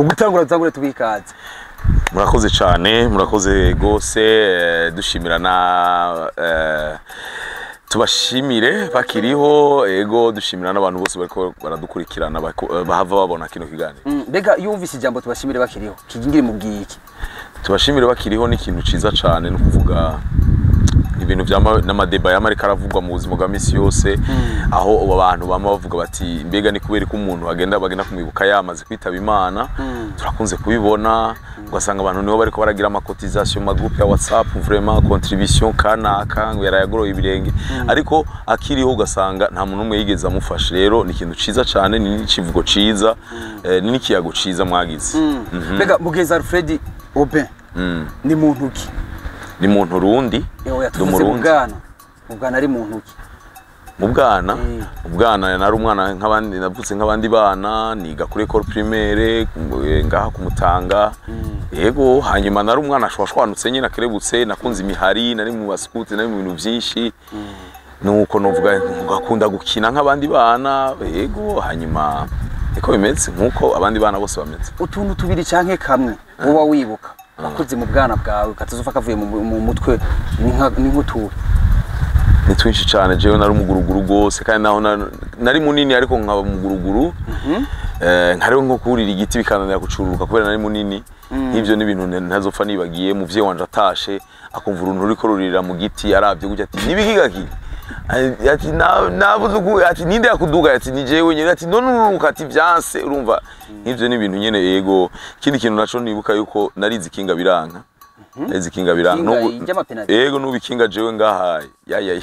mu gutangura tubikaze. Murakoze cyane, murakoze gose, dushimira na tubashimire bakiriho, ego dushimira n'abantu bose bariko baradukurikirana bahava babona kino kiganiro. Mbega yumvise ijambo tubashimire bakiriho kigingire mu bwiki. Tubashimire bakiriho ni ikintu ciza cyane no kuvuga ibintu n'amadeba y'Amerika aravugwa mu buzima bwa misi yose, aho abantu bama bavuga bati mbega ni kubera ko umuntu bagenda kumwibuka yamaze kwitaba Imana. Turakunze kubibona ugasanga abantu niho bariko baragira amakotisation ma groupe ya WhatsApp, vraiment contribution kanaka ngo yarayagoroye ibirenge, ariko akiriho ugasanga nta muntu umwe yigeze amufasha. Rero ni ikintu ciza cyane, ni ikivugo ciza, ni n'ikiyago ciza mwagize. Mbega Mugeza Alfred Aubin ni muntu ki? Ni muntu rundi, Mubwana ari muntu ki? Mubwana nari umwana nk'abandi, navutse nk'abandi bana, niga kuri école primaire ngaha kumutanga. Yego, hanyuma nari umwana ashwashwanutse nyine akerebutse, nakunze imihari, nari mu baskuti, nari mu bintu byinshi. Nuko novuga ngakunda gukina nk'abandi bana. Yego, hanyuma iko bimeze nkuko abandi bana bose bameze. Utuntu tubiri canke kamwe woba wibuka wakoze mu bwana bwawe katazofa kavuye mu mutwe ni nk'utuwe? Ni twinshi cyane, jewe nari umuguruguru gose, kandi naho nari munini ariko nkaba umuguruguru. Nkariho nko kurira igiti bikananira gucururuka kubera nari munini. Ivyo ni ibintu ntazopfa nibagiye. Muvye wanje atashe akumva uruntu ruriko rurira mu giti, aravye gutya ati nibikigaki, ati nabuze ati ninde yakuduga, ati ni jewe nyene, ati none ururuka, ati vyanse. Urumva ivyo ni ibintu nyene. Yego, kindi kintu naco nibuka yuko narizi kinga biranka. Narizi kinga biranka yego, nubikinga jewe ngahaye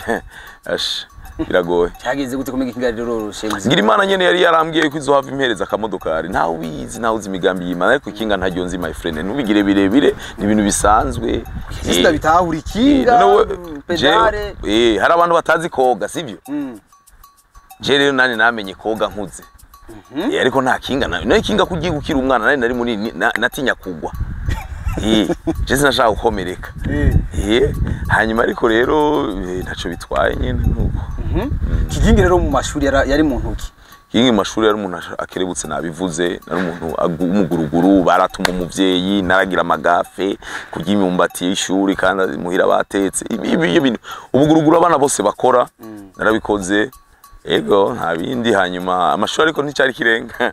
ash biragoye. Cyageze gute kumenya kinga rero rushenze? Ngira Imana nyene yari yarambwiye ko izohava impereza akamodokari. Ntawe ubizi, ntawe uzi imigambi y'Imana, ariko ikinga ntajyo nzi my friend. Nubigire birebire, ni ibintu bisanzwe. Sista bitahura ikinga pedale. Hari abantu batazi koga, sivyo? Je rero nani namenye koga nkuze. Ariko nta kinga nayo ikinga kugiye gukira umwana nari munini, natinya kugwa. Je sinashaka gukomereka. Hanyuma ariko rero ntaco bitwaye nyene nuko. Kigingi rero mu mashuri yari muntu ki? Kigingi mu mashuri yari umuntu akerebutse, nabivuze. Nari umuntu umuguruguru, baratuma umuvyeyi, naragira amagafe kurya imyumbati y'ishuri kandi muhira batetse. Ibintu ubuguruguru abana bose bakora narabikoze. Ego, nta bindi. Hanyuma amashuri ariko nticari kirenga.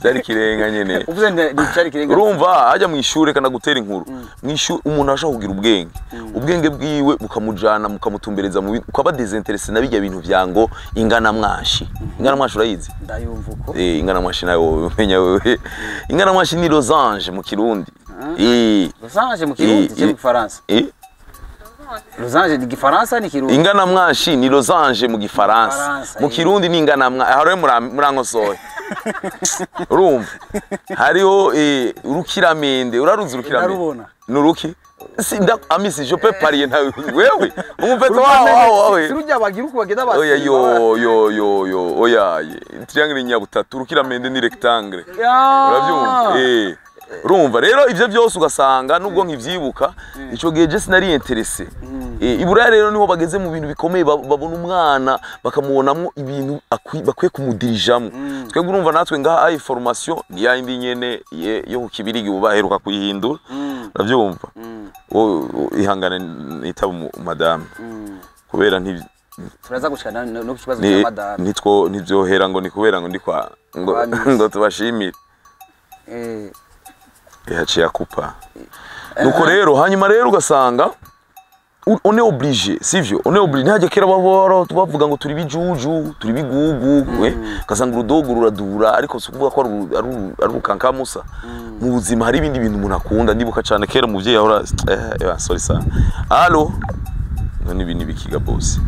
Byari kirenga nyene. Uvuze nticari kirenga. Urumva ajya mu ishuri kana gutera inkuru. Mu ishuri umuntu ashaka kugira ubwenge bwiwe bukamujana mukamutumbereza mu ukaba desinteresse nabijya bintu byango ingana mwashi. Ingana mwashi urayizi? Ndayumva uko. Ingana mwashi nayo umenya wewe. Ingana mwashi ni losange mu Kirundi. Losange mu Kirundi cyo mu Faransa. Losange ni Gifaransa ni Kirundi. Ingana mwashi ni losange mu Gifaransa. Mu Kirundi ni ingana mwashi. Haro murankosoye. Urumva hariho urukiramende, uraruzi urukiramende? Nuruki? Sinda amisi je peux parier nawe wewe umufeto wawe sirujya bagira uko bagenda basi. Oya yo oya triangle nyabutatu, urukiramende ni rectangle. Uravyumva? Urumva rero ivyo byose ugasanga nubwo nkivyibuka ico gihe je sinari interesse. Ibura rero niho bageze mu bintu bikomeye, babona umwana bakamubonamwo ibintu bakwiye kumudirijamo. Twebwe urumva natwe ngaha formation ni ya indi nyene yo kukibirigi ubaheruka kuyihindura. Uravyumva? Ihangane nitaba madame kubera nti turaza gushana no kibazo cya madame nivyohera ngo ni kubera ngo ndi kwa ngo tubashimire. Yaciye akupa. Nuko rero hanyuma rero ugasanga on est obligé, sivyo? On est obligé. Ntajye kera bavuga ngo turi bijuju, turi bigugu, kasanga urudogo ruradura, ariko sukuvuga ko ari ukankamusa. Mu buzima hari ibindi bintu umuntu akunda. Ndibuka cyane kera umuvyeyi ahora sorry sana. Allo? None ibintu bikiga boss.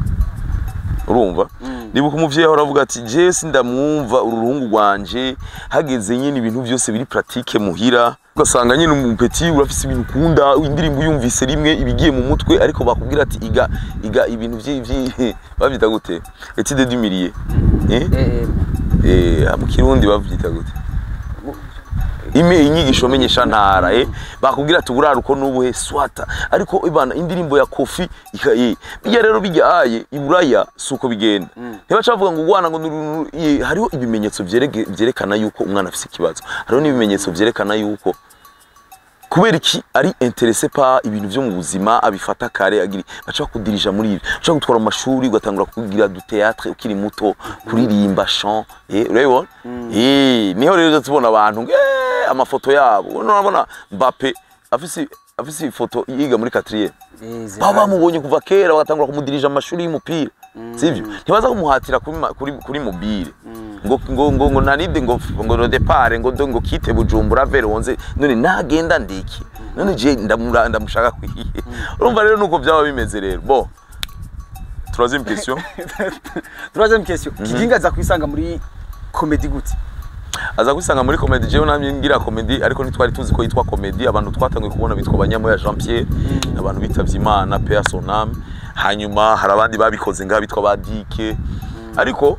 Urumva? Ndibuka umuvyeyi ahora avuga ati je sindamwumva uruhungu rwanje hageze nyine ibintu byose biri pratique muhira. Ugasanga nyine umupeti urafise ibintu ukunda, indirimbo yumvise rimwe ibigiye mu mutwe, ariko bakubwira ati iga ibintu bavyita gute? Étude du milieu. Mu Kirundi bavyita gute? inyigisho menyesha ntara bakubwira tuburara uko nubuhe swata ariko ibana indirimbo ya Kofi bijya rero bijyaye iburaya suko bigenda ntibacavuga ngo gwana ngo hariho ibimenyetso byerekana yuko umwana afite ikibazo hariho n'ibimenyetso byerekana yuko kubera iki ari intéressé pa ibintu byo mu buzima abifata kare agiri bacha kudirija muri ibi bacha gutwara amashuri ugatangura kugira du théâtre ukiri muto kuririmba chant urabona niho rero tubona abantu amafoto yabo urabona Mbappé afise ifoto yiga muri 4e baba mubonye kuva kera bagatangura kumudirija amashuri y'umupira sivyo ntibaza kumuhatira kuri mobile ngo nanide ngo depart ngo kite Bujumbura vere wonze none nagenda ndiki none je ndamushaka kwiye urumva rero nuko byaba bimeze rero bo troisième question Kiginga za kwisanga muri comedy gute aza kwisanga muri comedy jewe namye ngira comedy ariko ntitwari tuzi ko yitwa comedy abantu twatangiye kubona bitwa Banyamoya Jean Pierre abantu bitavye Imana Père Sonam hanyuma hari abandi babikoze ngaha bitwa Badike ariko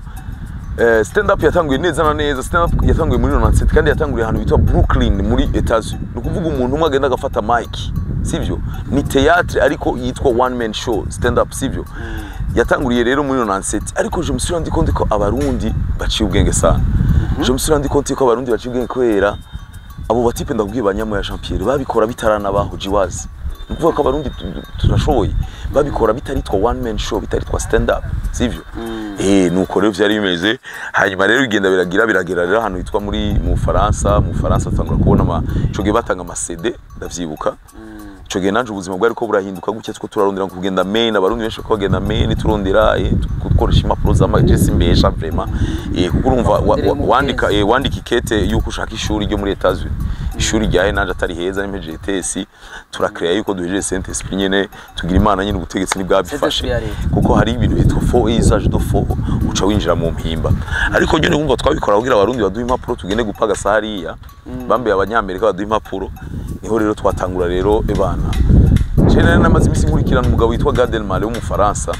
stand up yatanguye neza na neza stand up yatanguye muri 97 kandi yatanguriye ahantu bitwa Brooklyn muri Etats-Unis nukuvuga umuntu umwe agenda agafata mic sivyo ni théâtre ariko yitwa one man show stand up sivyo yatanguriye rero muri 97 ariko je me suis rendu compte ko abarundi baciye ubwenge sana je me suis rendu compte ko abarundi baciye ubwenge kwera abo batipe ndabwiye Banyamoya Jean Pierre babikora bitarana baho jiwazi nukuvuga ko abarundi turashoboye babikora bitaritwa one man show bitaritwa stand up sivyo nuko rero byari bimeze hanyuma rero igenda biragera rero hano hitwa mu Faransa tangura kubona coge batanga ama CD ndavyibuka coge nanje ubuzima bwari ko burahinduka gutya two turarondera kugenda main abarundi benshi ko bagenda main turondera gukoresha impapuro za magesi mbesha vraiment kuko urumva wandika ikete yuko ushaka ishuri ryo muri Etats-Unis ishuri ryaye nanje atari heza n'impeje GTS turakreya yuko duheje Saint Esprit nyene tugira Imana nyene ubutegetsi ni bwabifashe kuko hari ibintu bitwa faux usage de faux uca winjira mu mpimba ariko nyene wumva twabikora kugira abarundi baduha impapuro tugende gupaga sahariya bambe abanyamerika baduha impapuro niho rero twatangura rero ebana cyane namaze imisi nkurikirana umugabo witwa Gadel Male wo mu Faransa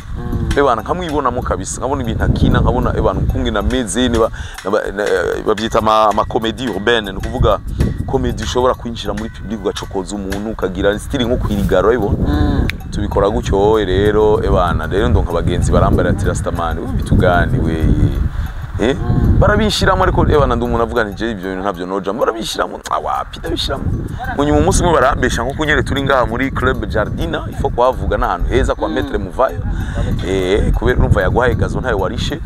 ebana nkamwibonamo kabisa nkabona ibintu akina nkabona ebana ukunge na meze babyita ama comédie urbaine no kuvuga comédie ushobora kwinjira muri public ugacokoza umuntu ukagira style nko kwirigaro ibona tubikora gutyo rero ebana rero ndonka abagenzi barambara ati Rastamani bitugani we barabishiramo ariko ebana ndumuntu avuga nti je ibyo bintu ntabyo noja barabishiramo wapi ndabishiramo munyuma umunsi mwe barambesha nko kunyere turi ngaha muri Club Jardina ifo kwavuga n'ahantu heza kwa Maître Muvayo kubera urumva yaguhaye gazo ntayo warishe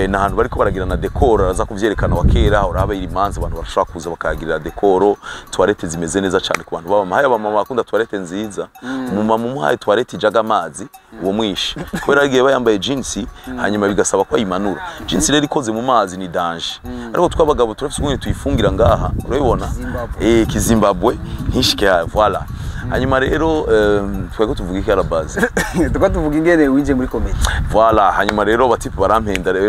n'ahantu bariko baragira na decor araza kuvyerekana wa kera uraba irimanza abantu barashaka kuza bakagirira decor toilette zimeze neza cyane ku bantu baba mahaye abamama bakunda toilette nziza umumama umuhaye toilette ijaga amazi uwo mwishi kubera yagiye bayambaye jeans hanyuma bigasaba ko ayimanura jeans rero ikoze mu mazi ni danger ariko twabagabo turafise umwe tuyifungira ngaha urabibona Kizimbabwe nkishike voilà hanyuma rero twego tuvuga iki arabaze tuvuga ingene winje muri comedy voilà hanyuma rero batipe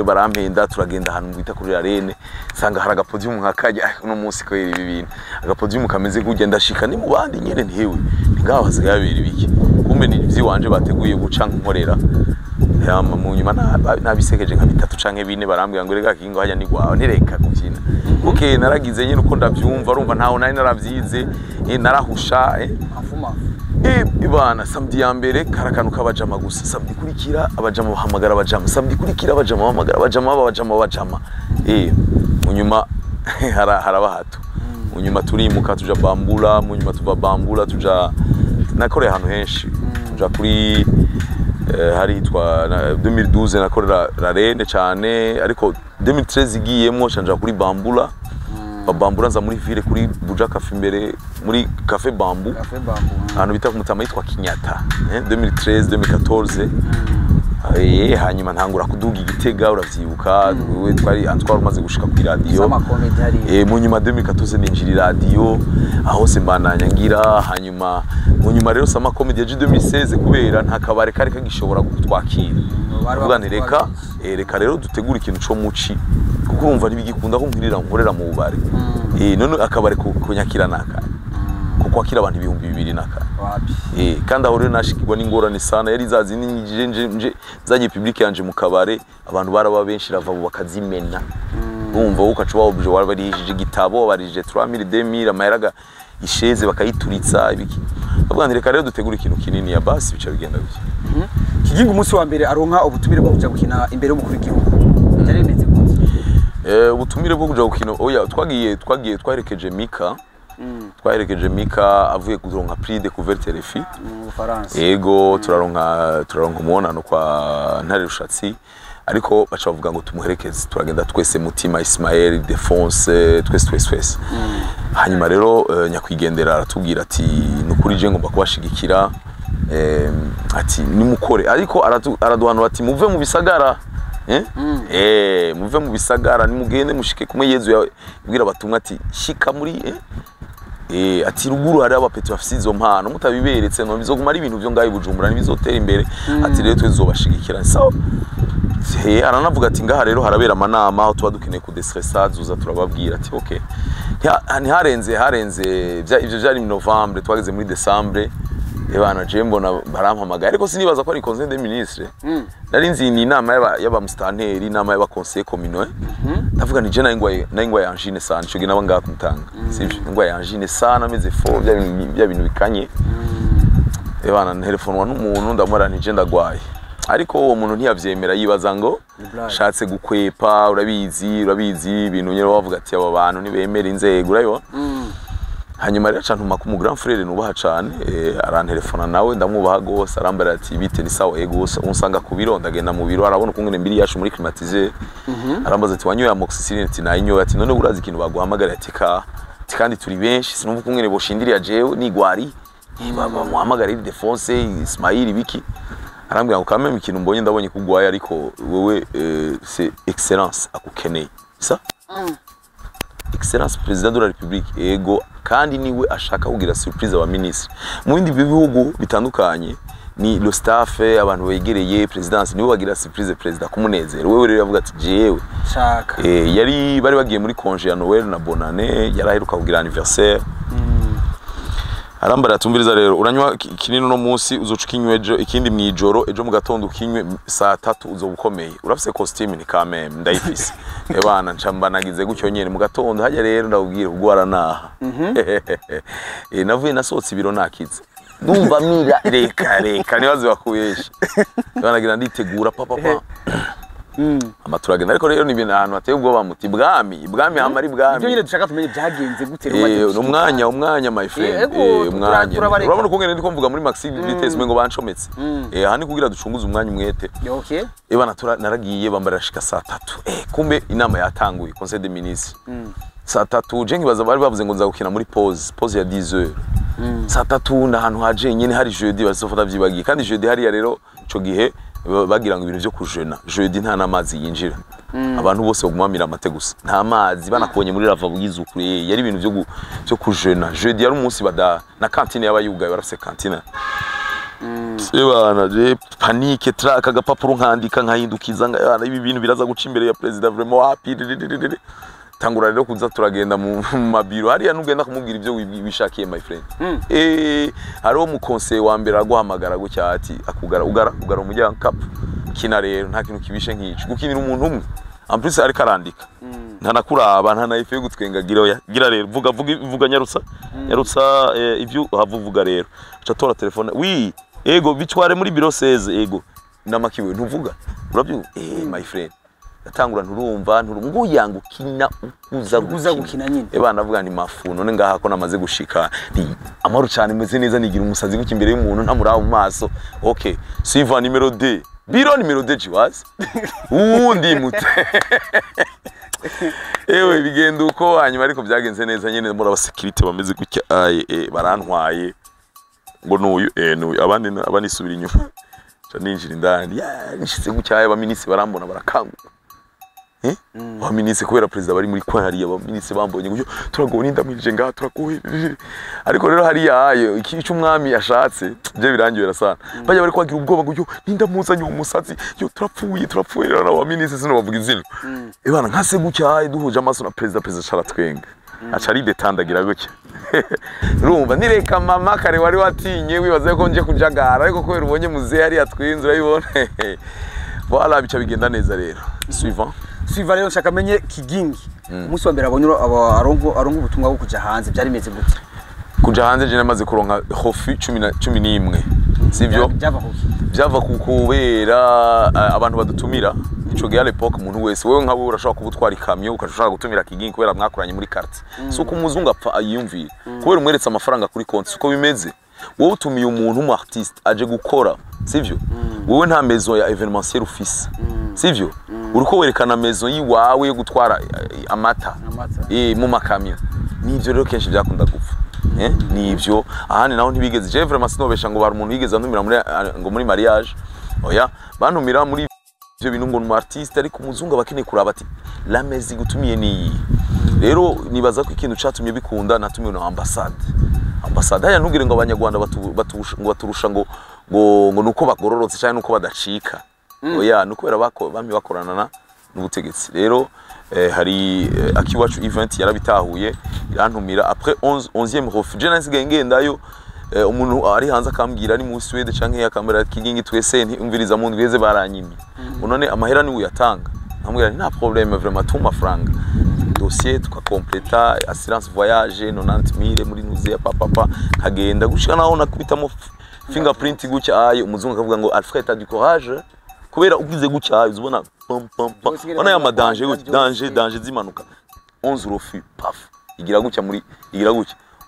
barampenda turagenda ahantu bita kuri arene sanga hari agapodium nkakajya no munsi ko ibi bintu agapodium kameze kugenda shika ni mu bandi nyene ntewe ngaho hasigaye abiri biki kumbe ni vyiwanje bateguye guca nkorera mu nyuma nabisekeje nka 3 canke 4 barambwira ngo rega kingo hajya ni gwawe nireka kubyina okay naragize nyine uko ndavyumva urumva ntaho nari naravyize narahusha afuma ibana samedi ya mbere karakanu kabajama gusa samedi kurikira abajama bahamagara abajama samedi kurikira abajama bahamagara abajama mu nyuma harabahato mu nyuma turimuka tuja Bambula mu nyuma tuva Bambula tuja nakoreye ahantu henshi tuja kuri hari hitwa 2012 nakorera Rarene cyane ariko 2013 igiyemo canja kuri Bambula Bambula nza muri ville kuri Buja Cafe imbere muri Cafe Bambu ahantu bita kumutama yitwa Kinyata 2013 2014 hanyuma ntangura kuduga Igitega uravyibuka wewe twari umaze gushika ku radio mu nyuma 2014 ninjira radio aho se mbananya ngira hanyuma mu nyuma rero sama comedy ya 2016 kubera nta kabare kari kagishobora gutwakira uvuga nti reka rero dutegura ikintu cyo muci kuko urumva ntibigikunda ko nkorera mu bubare none akabare kunyakira naka kuko akira abantu 2000 kandi aho rero nashikirwa n'ingorane sana yari zazi nje zanye public yanje mu kabare abantu baraba benshi rava bakazimena umva ukacuba obje warbarishije igitabo barije 3000 2000 amaheraga isheze bakayituritsa ibiki avuga ndi reka rero dutegura ikintu kinini ya basi bica bigenda biki kiginga umunsi wa mbere aronka ubutumire bwo kuja gukina imbere y'umukuru w'igihugu byari bimeze gute ubutumire bwo kuja gukina oya twaherekeje Mika twaherekeje Mika avuye kuronka prix de couverte RFI mu Faransa yego turaronka umunano kwa Ntare Rushatsi ariko bacha bavuga ngo tumuherekeze turagenda twese Mutima Ismael Defonse twese hanyuma rero nyakwigendera aratubwira ati nukuri je ngomba kubashigikira ati nimukore ariko araduhanura ati muve mu bisagara muve mu bisagara nimugende mushike kumwe Yezu yabwira batumwa ati shika muri ati ruguru hari abapeti bafise izo mpano mutabiberetse no bizoguma ari ibintu byo ngayi Bujumbura nibizotera imbere ati rero twezobashigikira so aranavuga ati ngaha rero harabera amanama aho tuba dukeneye kudestressa zuza turababwira ati okay harenze ivyo byari mu Novembre twageze muri Decembre ebana jembo na barampamagaye ariko sinibaza ko ari conseil des ministres nari nzi ni inama y'aba mustanteri inama y'aba conseil communal ndavuga ni je na ingwa ya angine sana cyo gina banga kumutanga sivyo ingwa ya angine sana ameze fo bya bintu bikanye ebana telefonwa n'umuntu ndamara nti je ndagwaye ariko uwo muntu ntiyavyemera yibaza ngo shatse gukwepa urabizi ibintu nyero bavuga ati aba bantu nibemera inzego urayo hanyuma rero cantuma ku mu grand frère nubaha cane arantelefona nawe ndamwubaha gose arambara ati bite ni sawa gose unsanga ku biro ndagenda mu biro arabona ukungene mbiri yacu muri climatiser arambaza ati wanyoye amoxicilline ati nayinyoye ati none urazi ikintu baguhamagara ati kandi turi benshi sinumva ukungene boshindiriya jewe nigwari baba muhamagara iri Defonse Ismail biki arambwira ngo kameme ikintu mbonye ndabonye kugwaye ariko wewe c'est excellence akukeneye ça excellence président de la République ego kandi niwe ashaka kugira surprise aba ministre mu bindi bihugu bitandukanye ni le staff abantu begereye presidence niwe bagira surprise president kumunezero wewe rero yavuga ati jewe shaka bari bagiye muri congé ya Noël na bonne année yaraheruka kugira anniversaire arambara tumviriza rero uranywa kinini no munsi uzocuka inywejo ikindi mwijoro ejo mu gatondo ukinywe saa 3 uzobukomeye urafise costume ni kameme ndayifise ebana ncamba nagize gucyo nyene mu gatondo hajya rero ndabubwira kugwara naha navuye nasotse ibiro nakize ndumva mira reka nibaze bakubesha banagira nditegura papa amaturagenda ariko rero nibintu ahantu hateye ubwoba muti bwami hamari bwami ibyo nyine dushaka tumenye byagenze gute umwanya my friend umwanya urabona ukungene ndiko mvuga muri Maxi Vitesse ngo bancometse hani kugira ducunguze umwanya umwete okay ebana naragiye bambara shika saa 3 kumbe inama yatanguye conseil des ministres saa 3 je ngibaza bari bavuze ngo nzagukina muri pause ya 10h saa 3 ndahantu haje nyene hari jeudi basofata vyibagiye kandi jeudi hari rero ico gihe bagira ngo ibintu byo kujena jeudi nta namazi yinjira abantu bose bagumamira amate gusa nta mazi banakubonye muri lava bwizukure yari ibintu byo kujena jeudi yari umunsi bada na cantine y'abayugaye barafise cantine sebana je panique track agapapuro nkandika nkahindukiza ngana ibi bintu biraza guca imbere ya president vraiment happy tangura rero kuza turagenda mu mabiro hariya nugenda kumubwira ibyo wishakiye my friend hariho mu conseil wa mbere aguhamagara gucya ati akugara ugara umujya cap kina rero nta kintu kibishe nk'ico gukinira umuntu umwe en plus ari karandika ntanakuraba nta nayife yo gutwenga gira rero vuga nyarutsa ivyo havuvuga rero aca tora telefone oui ego bitware muri biro 16 ego namakiwe ntuvuga urabyo my friend atangura nturumva ngo yangu kina uza gukina nyine ebana avuga ni mafu none ngaha ko namaze gushika ni amaro cyane meze neza nigira umusazi guki imbere y'umuntu ntamuraba mu maso okay suivant numero 2 biro numero 2 jiwazi undi mute ewe bigenda uko hanyuma ariko byagenze neza nyene muri abasekirite bameze gutya barantwaye ngo nuyu abandi subira inyuma ninjira indani nishitse gutya abaministre barambona barakanguka abaministre kubera president bari muri kwa hariya abaministre bambonye ngo turagona indamirije ngaha turakuhe ariko rero hariya icyo umwami yashatse je birangiye sana bajya bari kwagira ubwoba ngo nindamuzanye umusatsi turapfuye rero abaministre sino bavuga izina ebana nkase gutya duhuje amaso na president sharatwenga aca ari detandagira gutya rumva nireka mama kare wari watinye wibaza ko nje kujagara ariko kubera ubonye muze hariya twinze urayibona voilà bica bigenda neza rero suivant Suiva rero nshaka menye Kigingi umunsi wa mbere abonye arongo ubutumwa bwo kuja hanze byari meze gute kuja hanze je namaze kuronka hofi 11 sivyo byava kubera abantu badutumira ico gihe à l'époque umuntu wese wewe nkawe urashobora kubutwara ikamyo ukashobora gutumira Kigingi kubera mwakuranye muri carte suko umuzungu apfa ayiyumvira kubera umweretse amafaranga kuri konti suko bimeze wowe utumiye umuntu mu artiste aje gukora sivyo wowe nta maison ya événementiel ufise sivyo uriko werekana maison yiwawe yo gutwara amata mu makamyo nivyo rero kenshi byakunda gupfa nivyo ahandi naho ntibigeze je vraiment sinobesha ngo bar umuntu yigeze antumira muri mariage oya bantumira muri ivyo bintu ngo artiste ariko umuzungu abakeneye kuraba ati la mezi gutumiye ni rero nibaza ko ikintu catumye bikunda natumiye no ambassade haya ntugire ngo abanyarwanda baturusha ngo nuko bagororotse cyane nuko badacika oya nuko kubera bamwe bakorana n'ubutegetsi rero hari akiwacu event yarabitahuye irantumira après 11e refugee nasigaye ngendayo umuntu ari hanze akambwira ari mu Swede canke yakamera Kigingi twese umviriza mu ndweze baranyimye none amahera ni uyatanga ambwira nta problème vraiment tout mafaranga dossier tukakompleta assurance voyage 90000 muri nuze ya papa kagenda gushika naho nakubitamo fingerprint gucya ayo umuzungu akavuga ngo Alfred a du courage kubera ugize gucya ayo uzubona ona ya danger zimanuka 11 refus paf igira gucya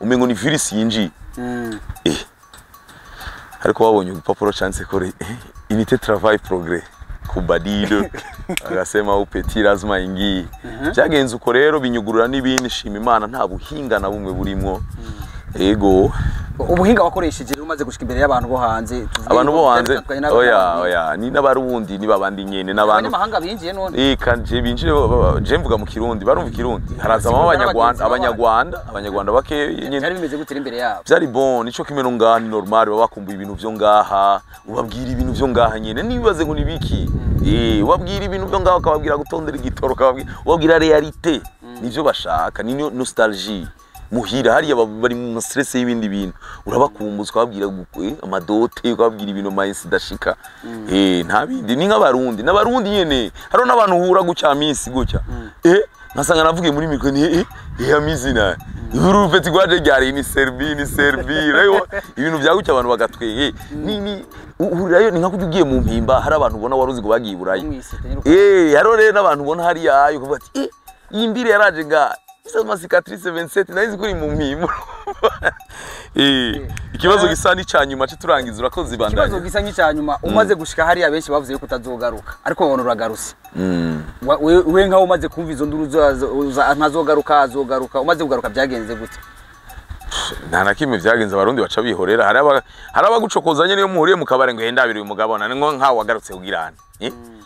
umengo ni virus yinji ariko babonye upapuro chance kore unité travail progrès kubadilo agasema upeti lazima ingi cyagenze uko rero binyugurura n'ibindi shima Imana nta buhinga na bumwe burimo ego ubuhinga wakoresheje umaze gushika imbere y'abantu bo hanze abantu bo hanze oya ni n'abarundi ni babandi nyene n'abantu mahanga binjiye none kanje binjire je mvuga mu Kirundi barumva Kirundi harazamo abanyarwanda bake nyene byari bimeze gutira imbere yabo byari bon nico kimeno ngani normal bakumbuye ibintu byo ngaha ubabwira ibintu byo ngaha nyene nibaze ngo nibiki ubabwira ibintu byo ngaha akababwira gutondera igitoro ubabwira realite nivyo bashaka ni nostalgie muhira hariya bari mu stress y'ibindi bintu urabakumbuzwa babwira amadote ukababwira ibintu mayisi dashika nta bindi ni nk'abarundi n'abarundi nyene haro n'abantu hura gucya minsi gucya nasanga navugiye muri mikro ni ya mizina urufeti gwaje ryari ni Serbie rero ibintu byagucya abantu bagatweye ni urayo ni nkakugiye mu mpimba hari abantu ubona waruzi ngo bagiye burayi haro rero n'abantu ubona hari yayo kuvuga ati iyi mbire yaraje ga Sama cicatrice 27 naizi kuri mu mpimo ikibazo gisa n'icanyuma cyo turangiza urakoze bandanye ikibazo gisa n'icanyuma umaze gushika hari abenshi bavuze yuko utazogaruka ariko wabona uragaruse we nkaho umaze kumva izo nduru ntazogaruka azogaruka umaze kugaruka byagenze gute nta nakimwe byagenze abarundi baca bihorera hari abagucokozanye niyo muhuriye mu kabare ngo hendabiri uyu mugabo nani ngo nkaho wagarutse kugirana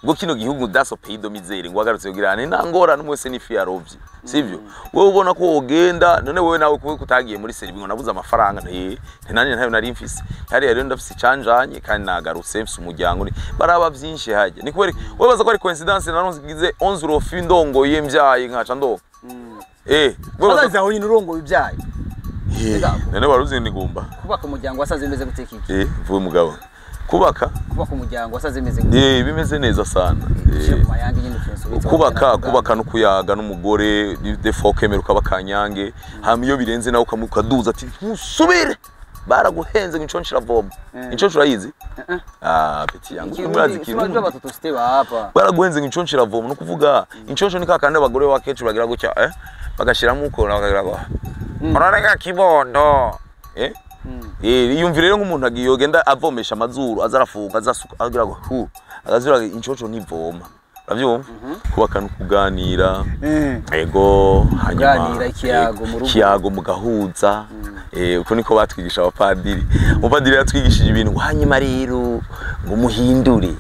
ngo kino gihugu daso pays de misère ngo wagarutse kugirana ntangora n'umwese ni fi yarovye sivyo wewe ubona ko wogenda none wewe nawe kutagiye muri Serbie ngo nabuze amafaranga ntananye ntayo nari mfise hari rero ndafise canjanye kandi nagarutse mfise umuryango baraba byinshi haje ni kubera wewe baza ko ari coincidence naronzigize 11 rofi ndongoye mbyaye nkaca ndo baza aho nyine urongo ibyaye none baruzi nigumba kubaka umuryango wasaze bimeze guteka iki vuye mugabo kubaka umuryango wasaze bimeze gute bimeze neza sana kubaka no kuyaga n'umugore defo kemeruka bakanyange hama iyo birenze nawe ukaduza ati ntusubire baraguhenze nk'inshonshira voma inshonshira yizi peti yangu murazi kirundi batotosite bapa baraguhenze nk'inshonshira voma no kuvuga inshonsho ni kakande abagore wakecu bagira gutya bagashiramo uko bakagira ngo orarega kibondo yumvire rero nk'umuntu agiyogenda avomesha amazuru azarafuka azasuka agira ngo agazura inshonsho ntivoma uravyumva kubaka no kuganira ego hanyuma ikiyago mugahuza uko niko batwigisha abapadiri umupadiri yatwigishije ibintu hanyuma rero ngo muhindure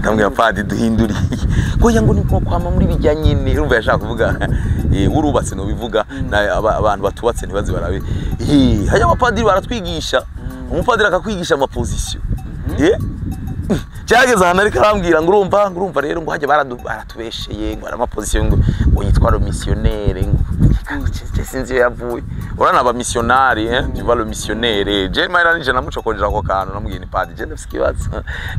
kamwe abapadiri duhindure goya ngo niko kwama muri bijyanye ne urumva yashaka kuvuga urubatse no bivuga abantu batubatse ntibazi barabe haya abapadiri baratwigisha umupadiri akakwigisha ama position cyageze ahantu ariko arambwira ngo urumva rero ngo hajye baratubesheye ngo arama position ngo yitwa le missionnaire ngo sinzi yavuye urana aba missionnaire tu vois le missionnaire je mayira nije namucokonjera ko kantu namubwiye ni padi je ndafise kibazo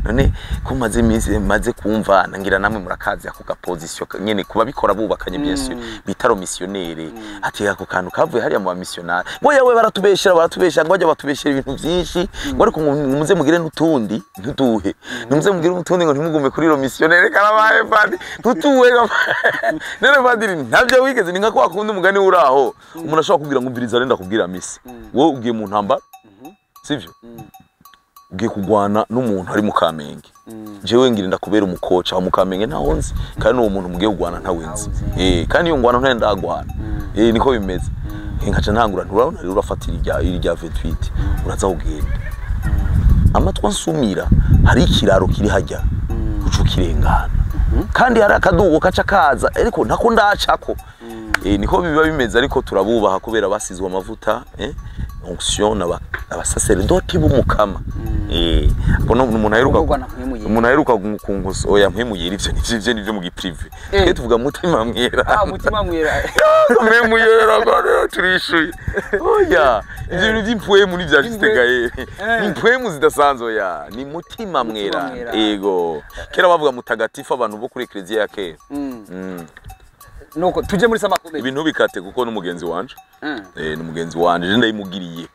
none ko maze kumva nangira namwe murakazi ako ka position nyene kuba bikora bubakanye bien sûr bitaro missionnaire ati ako kantu kavuye hariya mu missionnaire ngo yawe baratubeshera ngo bajya batubeshera ibintu byinshi ngo ariko muze mugire n'utundi ntuduhe numuze mugire n'utundi ngo ntimugume kuri lo missionnaire karabaye padi tutuwe nene padi ntabyo wigeze ni nka kwa kundi umugani uraho umuntu ashobora kubwira ngo umviriza renda kubwira misi wowe ugiye mu ntambara sivyo ugiye kugwana n'umuntu ari mu Kamenge jewe ngira ndakubera umukoca mu Kamenge ntaho nzi kandi uwo muntu mugiye kugwana ntawenzi kandi iyo ngwana ntenda agwana niko bimeze nkaca ntangura nturabona rero urafatira irya 28 uraza kugenda amatwa nsumira hari ikiraro kiri hajya ucu kirengana kandi hari akadugo kaca kaza ariko ntako ndacako niko biba bimeze ariko turabubaha kubera basizwe amavuta onction abasacerdote b'umukama bono umuntu aheruka kunkoso oya mpemuyera ivyo nivyo mu giprive twe tuvuga mutima mwera mutima mwera mpemuyera baro turishuye oya ivyo by'impwe muri bya Justin impwe zidasanzwe oya ni mutima mwera ego kera bavuga mutagatifu abantu bo kuri ecclesia ya kera nuko tuje muri Sama Comedy ibintu bikate kuko n'umugenzi wanje n'umugenzi wanje je ndayimugiriye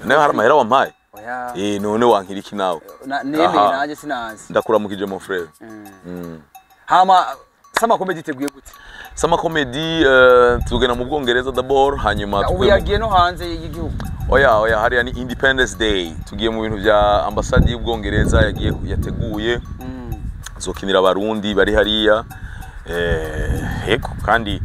nayo hari amahera wampaye oya none wankira iki nawe nemeye naje sinazi ndakuramukije mon frère hama Sama Comedy teguye gute Sama Comedy tugena mu Bwongereza d'abord hanyuma ubu yagiye no hanze y'igihugu oya hariya ni Independence Day tugiye mu bintu bya ambassade y'Ubwongereza yateguye zokinira abarundi bari hariya eko kandi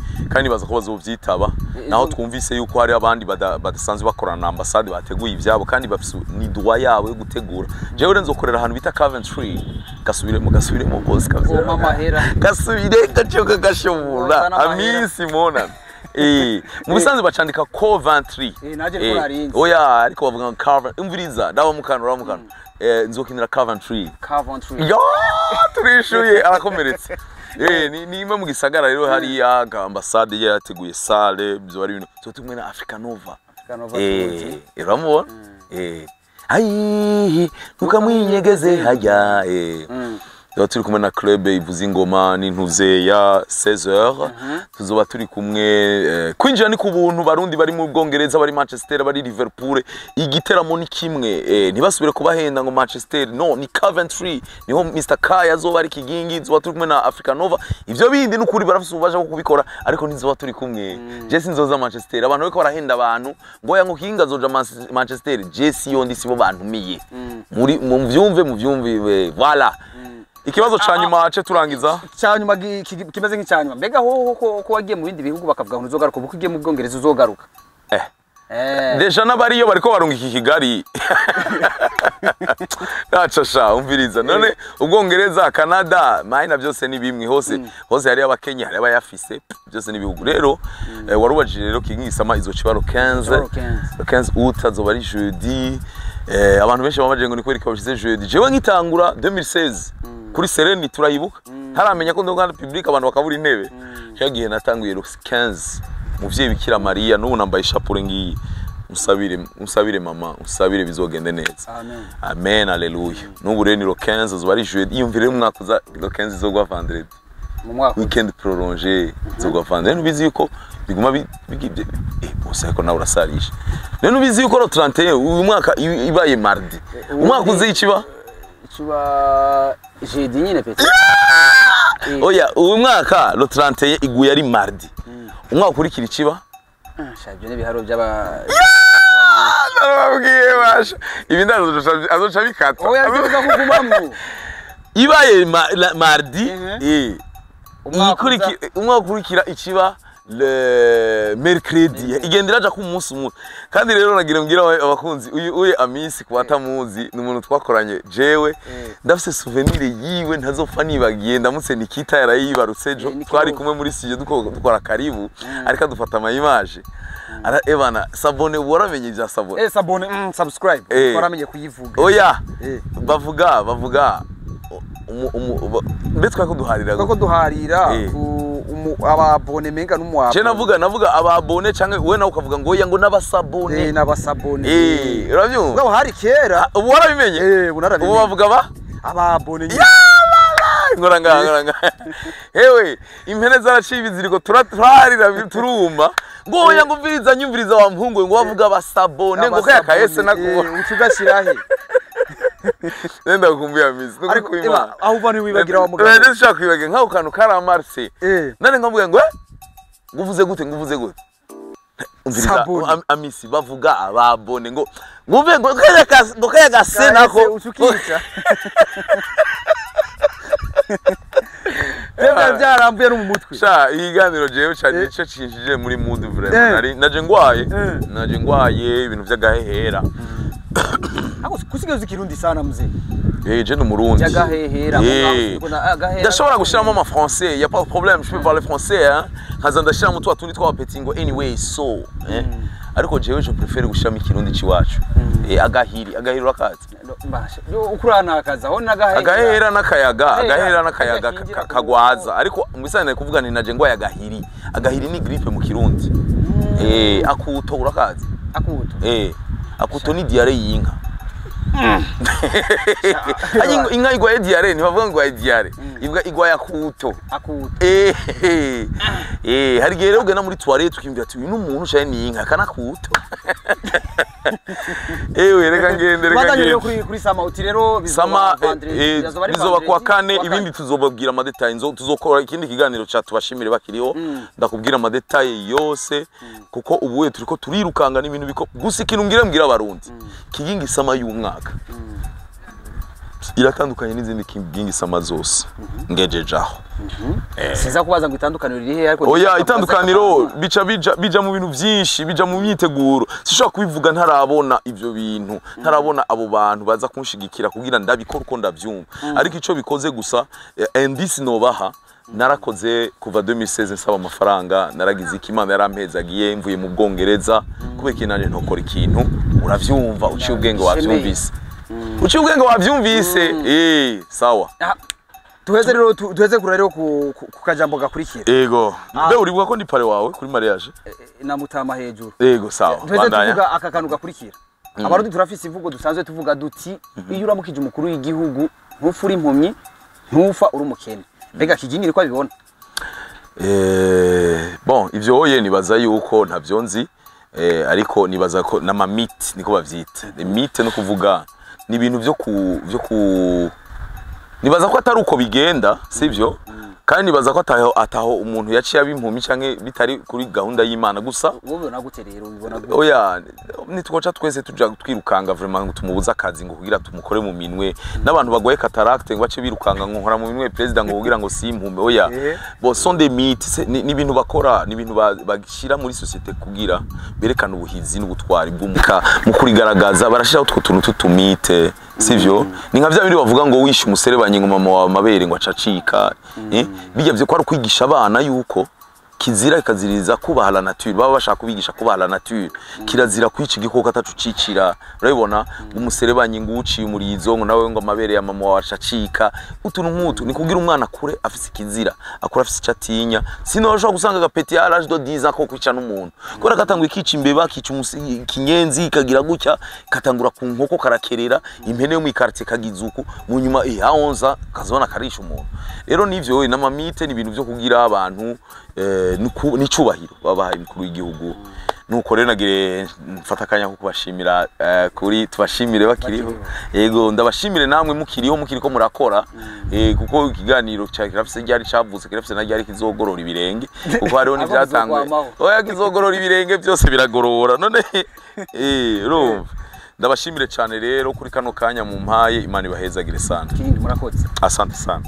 baza ko bazovyitaba naho twumvise yuko hari abandi badasanzwe bakorana na ambassade bateguye ivyabo kandi bafise ni droit yabo yo gutegura jewe nzokorera ahantu bita Coventry gasubire mu boss kavye gasubire gacoka gashobora amisi mona mu bisanzwe bacandika Coventry oya ariko bavuga Coventry umviriza dawa mukano nzokinira Coventry yo turishuye arakomeretse ni imwe mu gisagara rero hari ambassade yateguye salle byo ari ibintu cyo tumwe na Africa Nova iramubona ntukamwinyegeze hajya turi kumwe na club ivuza ingoma n'intuze ya 16h tuzoba turi kumwe kwinjira ni ku buntu barundi bari mu Bwongereza bari Manchester bari Liverpool igiteramo ni kimwe ntibasubire kubahenda ngo Manchester no ni Coventry niho Mr Kaya azoba ari kigingi tuzoba turi kumwe na Africa Nova ivyo bindi n'ukuri barafise ubaje ko kubikora ariko ntizoba turi kumwe je sinzoza Manchester abantu beko barahenda abantu ngoya ngo kinga zoja Manchester je siyo ndi sibo bantumiye muri mu vyumve voilà ikibazo cyanyuma ace turangiza cyanyuma kimeze nk'icyanyuma mbega ko wagiye mu bindi bihugu bakavuga ngo uzogaruka ubu ugiye mu Bwongereza uzogaruka deja nabariyo bariko barunga iki Kigali Achasha umviriza none Ubwongereza Canada mahina byose ni bimwe hose hari abakenya hari abayafise byose ni bihugu rero warubajije rero kingisama izo cibaro 15 août azoba ari jeudi abantu benshi bamaje ngo ni kweri kabashize jeudi jewe nkitangura 2016 kuri Sereni turayibuka ntaramenya ko ndongana public abantu bakabura intebe cyagiye natanguye 15 muvye bikira Maria n'ubu nambaye ishapure ngiyi musabire mama usabire bizogende neza amen haleluya n'ubu rero ni 15 zo ari jeudi yumvire umwaka uza 15 zo gwa vendredi mu mwaka weekend prolongé zo gwa vendredi bizi yuko biguma bigibye bose ko nawe urasarisha rero bizi yuko 31 uyu mwaka ibaye mardi umwaka uzi ikiba jeudi nyine pete oya uyu mwaka 31 iguye ari mardi umwaka ukurikira ikiba shabyo ne biharo by'aba narabwiye basha ibi azoca bikata oya zivuga kugumamwo ibaye mardi umwaka ukurikira ikiba le mercredi igendera aja ku munsi umwe kandi rero nagira ngira abakunzi uye amisi kubatamuzi n'umuntu twakoranye jewe ndafise souvenir yiwe ntazopfa nibagiye ndamutse Nikita yarayibarutse jo twari kumwe muri studio dukora karibu ariko dufata ama image ara Evana sabone waramenye ibya sabone sabone subscribe waramenye kuyivuga oya bavuga mbetwa ko duharira ko duharira ababone menga n'umwabo je navuga ababone canke we nawe ukavuga ngo oya ngo n'abasabone n'abasabone uravyumva ngo hari kera ubu warabimenye ubu narabimenye ubu bavuga ababone ngoranga hewe impene zaraciye ibiziriko turaharira turuma ngo oya ngo nyumviriza wa mpungu ngo bavuga abasabone ngo kaya kahese nakubona utugashirahe nenda kumbia mizi ariko aho bani wibagira wa mugabo nende shaka kwibagira nkaho kantu kara marse nane nkamvuga ngo nguvuze gute umviriza amisi bavuga ababone ngo nguve ngo kaya gase nako ucukica Tebe byarambuye no mu mutwe sha iganiro jewe cyane cyo cinjije muri mood vraiment naje ngwaye ibintu by'agahehera ako kusigaza ikirundi sana mzee je no murundi by'agahehera ndashobora gushiramo ama français y a pas de problème je peux parler français hein nkaza ndashiramo twa tundi twa petingo anyway so ariko jewe je préfère gushiramo ikirundi ciwacu agahiri urakaza ukurana akaza ho agahera n'akayaga kagwaza ariko mwisane kuvuga ni naje ngwaye agahiri ni grippe mu kirundi akuto urakaza akuto ni diarrhée y'inka inka igwaye diarrhée ni bavuga ngo igwaye diarrhée igwaye akuto hari gihe rero ugana muri toilette ukimvira ati uyu n'umuntu cyane ni inka kana kuto reka ngende kuri sama uti rero bizoba kwa kane ibindi tuzobabwira amadetail tuzokora ikindi kiganiro cya tubashimire bakiriho ndakubwira amadetail yose kuko ubuye turiko turirukanga n'ibintu biko gusa ikintu mbwira abarundi kigingi sama y'umwaka iratandukanye n'izindi kigingi sama zose ngejejaho siza kubaza ngo itandukaniro riri he ariko oya itandukaniro bija mu bintu byinshi bija mu myiteguro sishobora kubivuga ntarabona ivyo bintu ntarabona abo bantu baza kunshigikira kugira ndabikora uko ndavyumva ariko ico bikoze gusa indisi nobaha narakoze kuva 2016 nsaba amafaranga naragize ikimana yarampezagiye mvuye mu Bwongereza kubera kinanje ntokora ikintu uravyumva uciye ubwenge wavyumvise sawa tuheze kura rero ku kajambo gakurikira yego mbe uribuka ko ndi pare wawe kuri mariage na mutama hejuru yego sawa tuheze tuvuga aka kantu gakurikira abarundi turafise ivugo dusanzwe tuvuga duti iyo uramukije umukuru w'igihugu ntufuri impumyi ntufa uri umukene mbega kijingire ko abibona bon ivyo oye nibaza yuko ntavyo nzi ariko nibaza ko na mamite niko bavyita mythe no kuvuga ni ibintu vyo ku nibaza ko atari uko bigenda sivyo kandi nibaza ko ataho umuntu yaciye abimpumi canke bitari kuri gahunda y'Imana gusa wowe nagute rero ubibona gute oya nitwoca twese tuja twirukanga vraiment ngo tumubuza akazi ngo kugira tumukore mu minwe n'abantu bagoye cataracte ngo bace birukanga ngo nkora mu minwe president ngo kugira ngo simpumbe oya bon sont des mythes ni ibintu bakora ni ibintu bagishira muri societe kugira berekana ubuhizi n'ubutwari bw'umuka mu kurigaragaza barashira utwo tuntu tutumite sivyo ni nka vya bindi bavuga ngo wishe umuserebanye ngo mama wa mabere ngo acacika bijya byo kwari kwigisha abana yuko kizira ikaziriza kubaha la nature baba bashaka kubigisha kubaha la nature kirazira kwica igikoko atacucicira urabibona umuserebanye nguci umurizo ngo nawe ngo amabere ya mama wacu acika utuntu nk'utu ni kugira umwana kure afise ikizira akura afise icatinya sinoshobora gusanga agapeti ya l'âge de 10 ans ko kwica n'umuntu kora katangura ikica imbeba kica kinyenzi kagira gutya katangura ku nkoko karakerera impene yo mu quartier kagizuku mu nyuma ahonza kazona karisha umuntu rero nivyo n'amamite ni ibintu byo kugira abantu ni cubahiro babahaye mukuru w'igihugu nuko rero nagire mfata kanya ko kubashimira kuri tubashimire bakiriho yego ndabashimire namwe mukiriko murakora kuko ikiganiro cya kirafise ryari cavuze kirafise na ryari kizogorora ibirenge kuko hariho n'ivyatangwe oya kizogorora ibirenge byose biragorora none urumva ndabashimire cyane rero kuri kano kanya mu mpaye Imana ibahezagire sana murakoze asante sana.